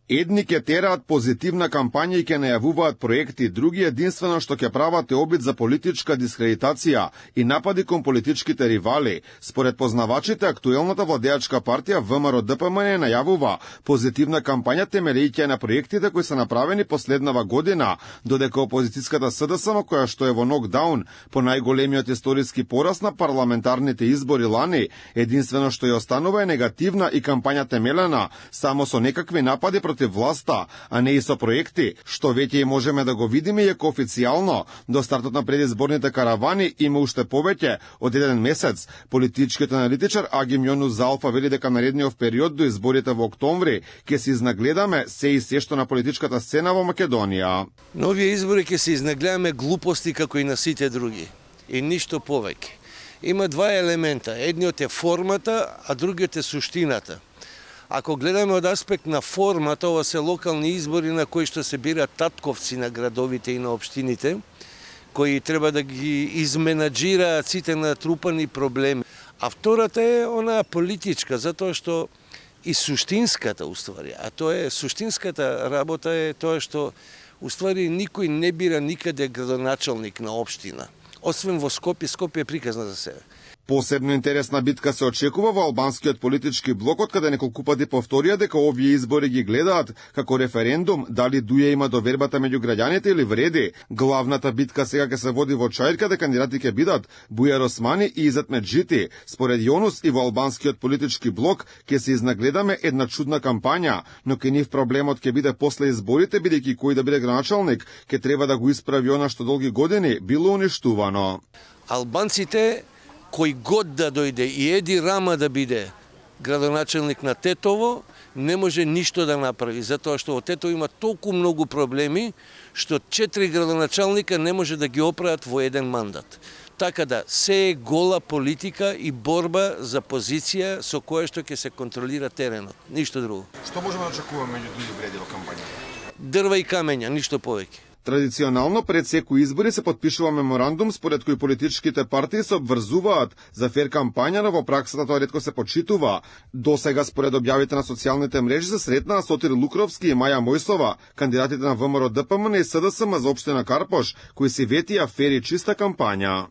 Едни ќе тераат позитивна кампања и ќе најавуваат проекти, други единствено што ќе прават е обид за политичка дискредитација и напади кон политичките ривали. Според познавачите, актуелната владеачка партија ВМРО-ДПМН најавува позитивна кампања темелејќи на проектите кои се направени последнава година, додека опозицијската СДСМ, која што е во нокдаун по најголемиот историски пораз на парламентарните избори лани, единствено што ја останува е негативна и кампања темелена само со некакви напади против власта, а не и со проекти, што веќе и можеме да го видиме иако официјално до стартот на предизборните каравани има уште повеќе од еден месец. Политичкиот аналитичар Агим Јонус Залфа вели дека наредниот период до изборите во октомври ќе се изнагледаме се и се што на политичката сцена во Македонија. На овие избори ќе се изнагледаме глупости како и на сите други и ништо повеќе. Има два елемента, едниот е формата, а другиот е суштината. Ако гледаме од аспект на формата, ова се локални избори на кои што се бират татковци на градовите и на општините, кои треба да ги изменаџираат сите натрупани проблеми. А втората е онаа политичка, затоа што и суштинската уствари, а тоа е суштинската работа е тоа што уствари никој не бира никаде градоначалник на општина, освен во Скопје. Скопје е приказна за себе. Посебно интересна битка се очекува во албанскиот политички блок, од каде неколку пати повторија дека овие избори ги гледаат како референдум, дали дуја има довербата меѓу граѓаните или вреди. Главната битка сега ќе се води во Чаир, каде кандидати ќе бидат Бујар Османи и Изет Меджити. Според Јонус и во албанскиот политички блок ќе се изнагледаме една чудна кампања, но ке нив проблемот ќе биде после изборите, бидејќи кој да биде граначалник ќе треба да го исправи она што долги години било уништувано. Албанците кој год да дојде и Еди Рама да биде градоначалник на Тетово, не може ништо да направи, затоа што во Тетово има толку многу проблеми, што 4 градоначалника не може да ги оправат во еден мандат. Така да, се е гола политика и борба за позиција со која што ќе се контролира теренот, ништо друго. Што можеме да очекуваме меѓу дуи вреди во кампањата? Дрва и камења, ништо повеќе. Традиционално пред секој избори се потпишува меморандум според кој политичките партии се обврзуваат за фер кампања, но во праксата тоа ретко се почитува. Досега според објавите на социјалните мрежи се сретнаа Сотир Лукровски и Маја Мојсова, кандидатите на ВМРО-ДПМН и СДСМ за општина Карпош, кои си ветија фер и чиста кампања.